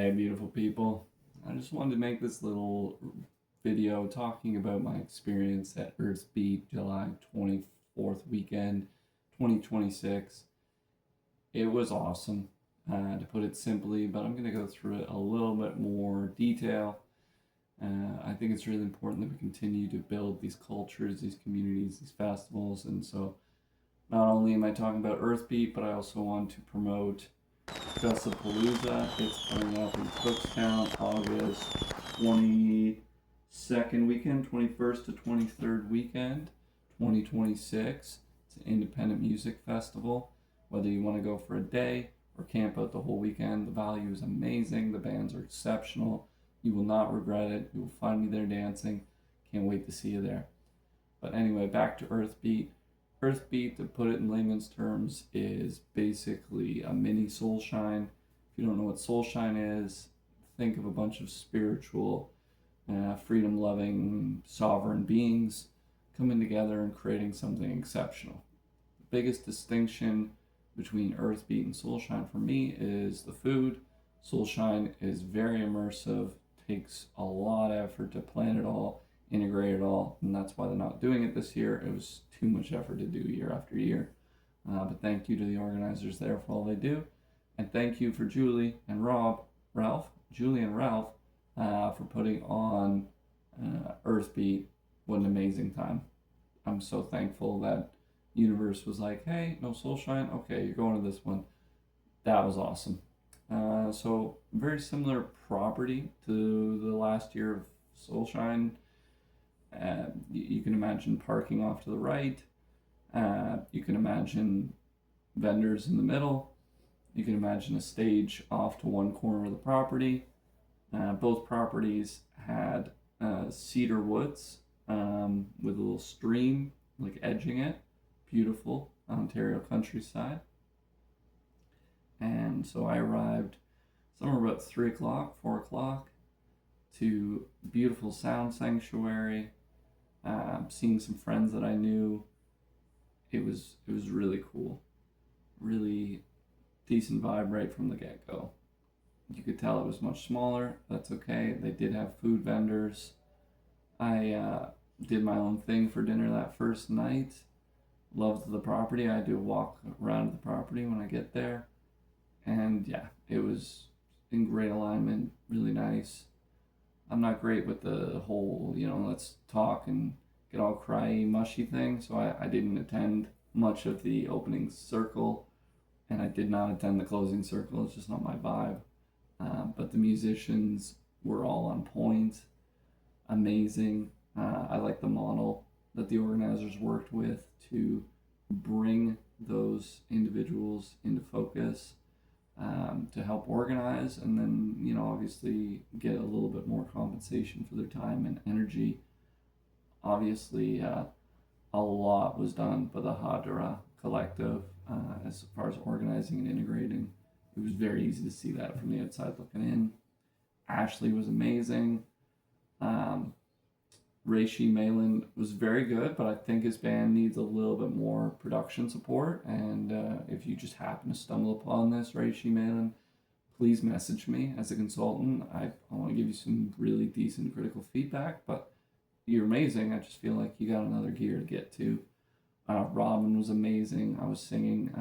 Hey, beautiful people. I just wanted to make this little video talking about my experience at Earth's Beat July 24th weekend, 2026. It was awesome, to put it simply, but I'm going to go through it a little bit more detail. I think it's really important that we continue to build these cultures, these communities, these festivals, and so not only am I talking about Earth Beat, but I also want to promote Gussapoloza. It's coming up in Cookstown, August 22nd weekend, 21st to 23rd weekend, 2026. It's an independent music festival. Whether you want to go for a day or camp out the whole weekend, the value is amazing. The bands are exceptional. You will not regret it. You will find me there dancing. Can't wait to see you there. But anyway, back to Earth Beat. Earth Beat, to put it in layman's terms, is basically a mini Soulshine. If you don't know what Soulshine is, think of a bunch of spiritual, freedom-loving, sovereign beings coming together and creating something exceptional. The biggest distinction between Earth Beat and Soulshine for me is the food. Soulshine is very immersive, takes a lot of effort to plan it all, integrate it all, and that's why they're not doing it this year. It was too much effort to do year after year. But thank you to the organizers there for all they do, and thank you for Julie and Ralph, for putting on Earth Beat. What an amazing time! I'm so thankful that Universe was like, "Hey, no Soulshine. Okay, you're going to this one." That was awesome. So very similar property to the last year of Soulshine. You can imagine parking off to the right. You can imagine vendors in the middle. You can imagine a stage off to one corner of the property. Both properties had cedar woods with a little stream like edging it. Beautiful Ontario countryside. And so I arrived somewhere about 3 o'clock, 4 o'clock to beautiful sound sanctuary. Seeing some friends that I knew. It was really cool. Really decent vibe right from the get-go. You could tell it was much smaller. That's okay. They did have food vendors. I did my own thing for dinner that first night. Loved the property. I do a walk around the property when I get there. And yeah, it was in great alignment, really nice. I'm not great with the whole, let's talk and get all cryy, mushy thing, so I didn't attend much of the opening circle, and I did not attend the closing circle. It's just not my vibe. But the musicians were all on point, amazing. I like the model that the organizers worked with to bring those individuals into focus, to help organize, and then obviously get a little bit more compensation for their time and energy. Obviously, a lot was done by the Hadara collective as far as organizing and integrating. It was very easy to see that from the outside looking in. Ashley was amazing. Reishi Malin was very good, but I think his band needs a little bit more production support. And if you just happen to stumble upon this, Reishi Malin, please message me as a consultant. I want to give you some really decent critical feedback, but you're amazing. I just feel like you got another gear to get to. Robin was amazing. I was singing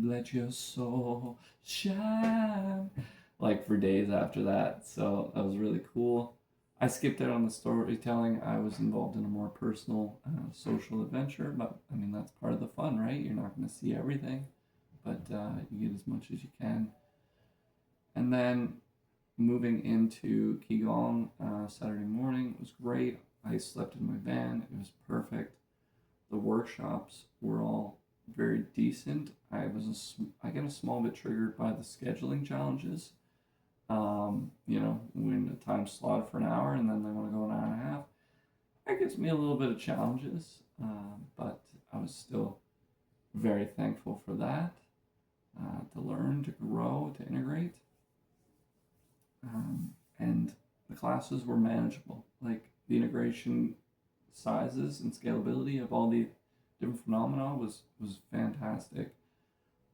Let Your Soul Shine like for days after that, so that was really cool. I skipped out on the storytelling. I was involved in a more personal social adventure, but I mean, that's part of the fun, right? You're not going to see everything, but you get as much as you can. And then moving into Qigong Saturday morning was great. I slept in my van. It was perfect. The workshops were all very decent. I get a small bit triggered by the scheduling challenges. When the time slot for an hour and then they want to go an hour and a half, that gives me a little bit of challenges, but I was still very thankful for that, to learn, to grow, to integrate, and the classes were manageable. Like the integration sizes and scalability of all the different phenomena was fantastic.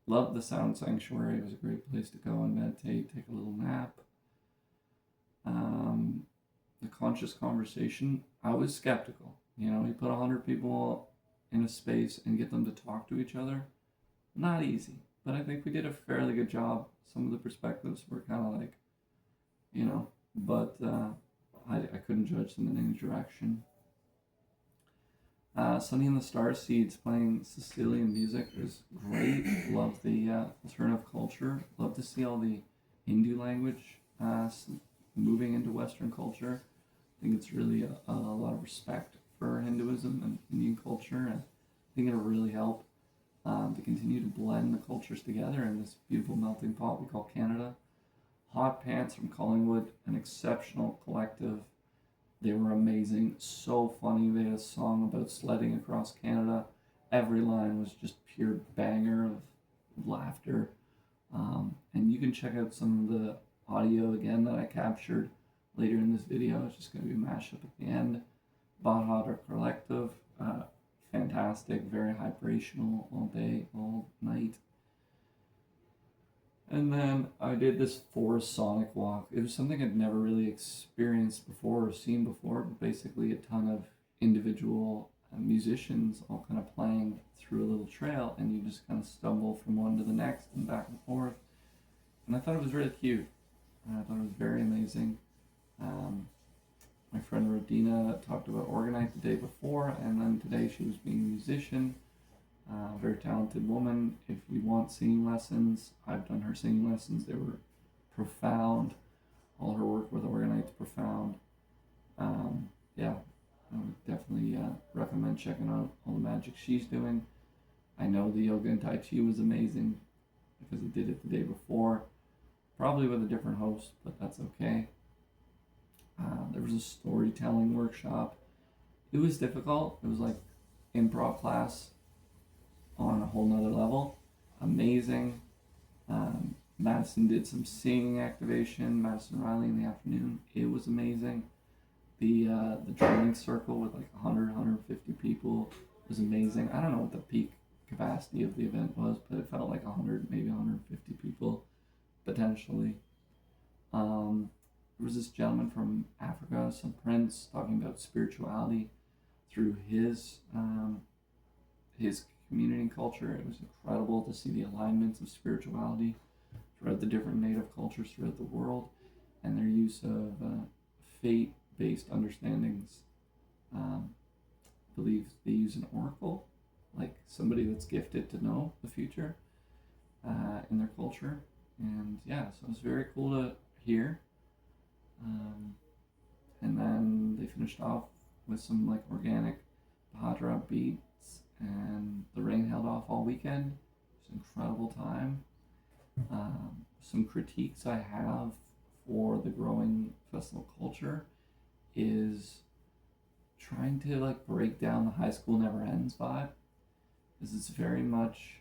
Loved the sound sanctuary. It was a great place to go and meditate, take a little nap. conscious conversation, I was skeptical. You know, you put 100 people in a space and get them to talk to each other, not easy. But I think we did a fairly good job. Some of the perspectives were kind of like, you know, but I couldn't judge them in any direction. Sunny and the Starseeds playing Sicilian music was great. Love the alternative culture. Love to see all the Hindu language moving into Western culture. I think it's really a lot of respect for Hinduism and Indian culture, and I think it'll really help to continue to blend the cultures together in this beautiful melting pot we call Canada. Hot Pants from Collingwood, an exceptional collective. They were amazing, so funny. They had a song about sledding across Canada. Every line was just pure banger of laughter. And you can check out some of the audio again that I captured later in this video. It's just going to be a mashup at the end. Badhadra Collective, fantastic, very vibrational, all day, all night. And then I did this forest sonic walk. It was something I'd never really experienced before or seen before, but basically a ton of individual musicians all kind of playing through a little trail, and you just kind of stumble from one to the next and back and forth. And I thought it was really cute. I thought it was very amazing. My friend Rodina talked about Organite the day before, and then today she was being a musician. Very talented woman. If you want singing lessons, I've done her singing lessons. They were profound. All her work with Organite's profound. Yeah, I would definitely recommend checking out all the magic she's doing. I know the yoga and Tai Chi was amazing because I did it the day before. Probably with a different host, but that's okay. There was a storytelling workshop. It was difficult. It was like improv class on a whole nother level. Amazing. Madison did some singing activation, Madison Riley in the afternoon. It was amazing. The training circle with like 100, 150 people was amazing. I don't know what the peak capacity of the event was, but it felt like 100, maybe 150 people potentially. There was this gentleman from Africa, some prince, talking about spirituality through his community and culture. It was incredible to see the alignments of spirituality throughout the different native cultures throughout the world, and their use of fate-based understandings. I believe they use an oracle, like somebody that's gifted to know the future in their culture. And yeah, so it was very cool to hear. And then they finished off with some like organic Bhadra beats, and the rain held off all weekend. It was an incredible time. Some critiques I have for the growing festival culture is trying to like break down the high school never ends vibe, because it's very much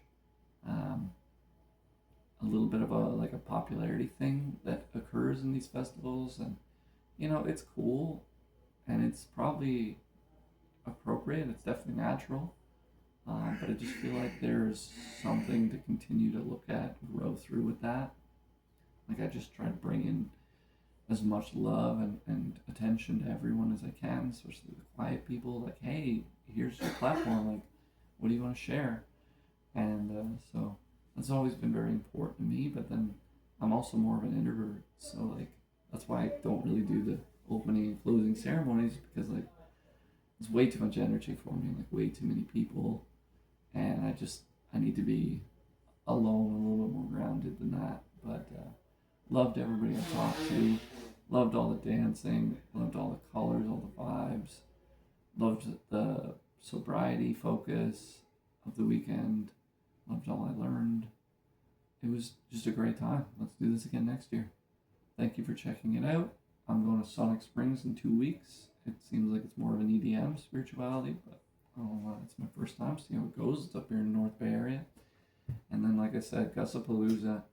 a little bit of a popularity thing that occurs in these festivals, and you know, it's cool and it's probably appropriate, it's definitely natural, but I just feel like there's something to continue to look at, grow through with that. Like I just try to bring in as much love and attention to everyone as I can, especially the quiet people. Like, hey, here's your platform, like what do you want to share? And so that's always been very important to me, but then I'm also more of an introvert, so like that's why I don't really do the opening and closing ceremonies, because like it's way too much energy for me, like way too many people, and I need to be alone, a little bit more grounded than that. But loved everybody I talked to, loved all the dancing, loved all the colors, all the vibes, loved the sobriety focus of the weekend, loved all I learned. It was just a great time. Let's do this again next year. Thank you for checking it out. I'm going to Sonic Springs in 2 weeks. It seems like it's more of an EDM spirituality, but it's my first time. See how it goes. It's up here in the North Bay area. And then, like I said, Gussapoloza.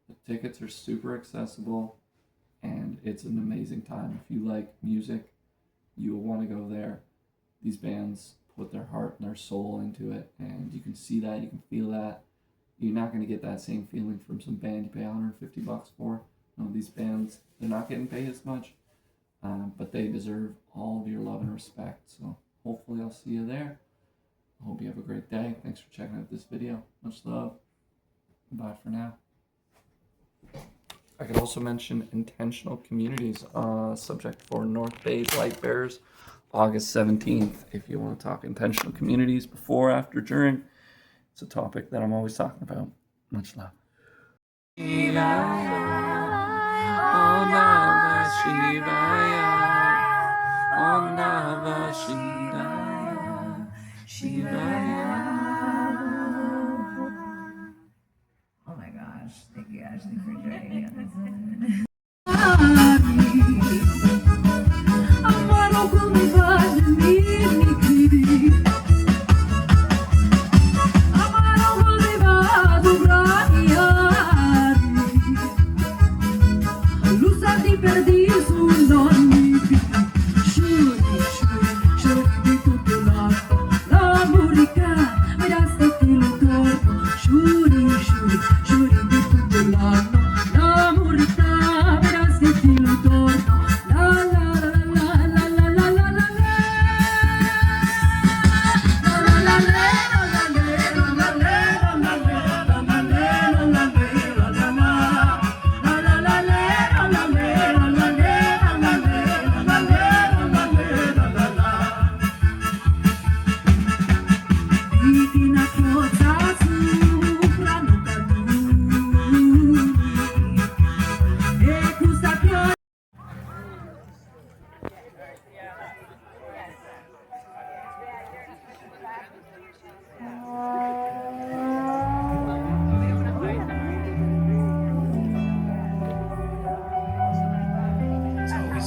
The tickets are super accessible, and it's an amazing time. If you like music, you will want to go there. These bands put their heart and their soul into it, and you can see that, you can feel that. You're not going to get that same feeling from some band you pay $150 for. These bands, they're not getting paid as much, but they deserve all of your love and respect. So hopefully I'll see you there. I hope you have a great day. Thanks for checking out this video. Much love. Bye for now. I could also mention intentional communities, subject for North Bay Light Bearers, August 17th. If you want to talk intentional communities before, after, during, it's a topic that I'm always talking about. Much love. Shivaya, Om Namah Shivaya, Om Namah Shivaya, Shivaya. Oh my gosh, thank you Ashley for joining us.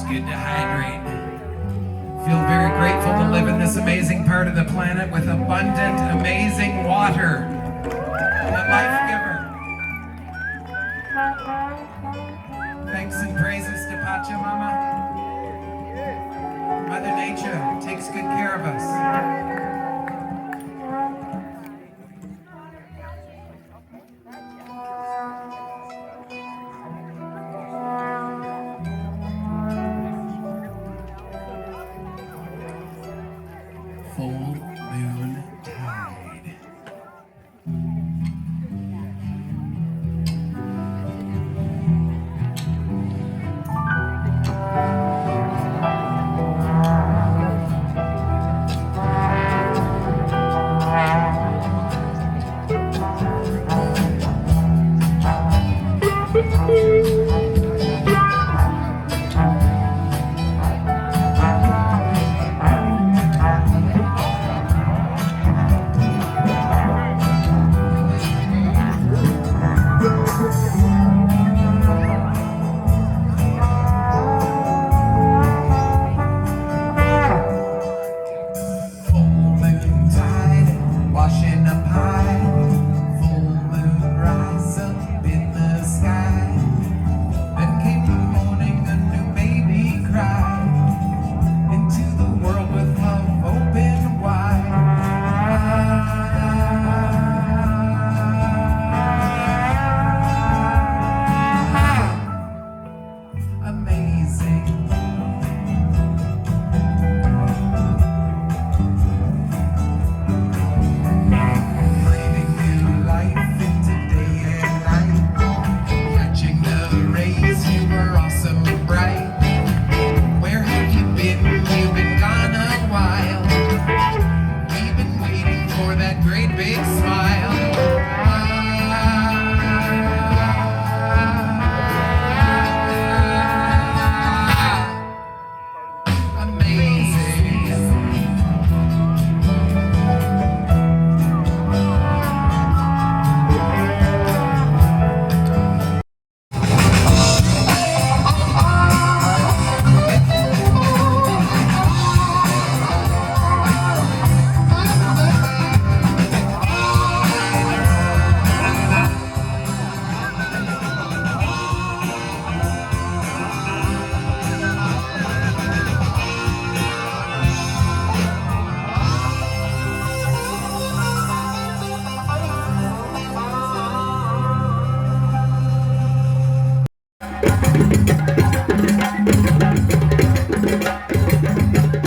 Good to hydrate. Feel very grateful to live in this amazing part of the planet with abundant, amazing water. The life giver. Thanks and praises to Pachamama. Mother Nature takes good care of us. Full moon tide. Thank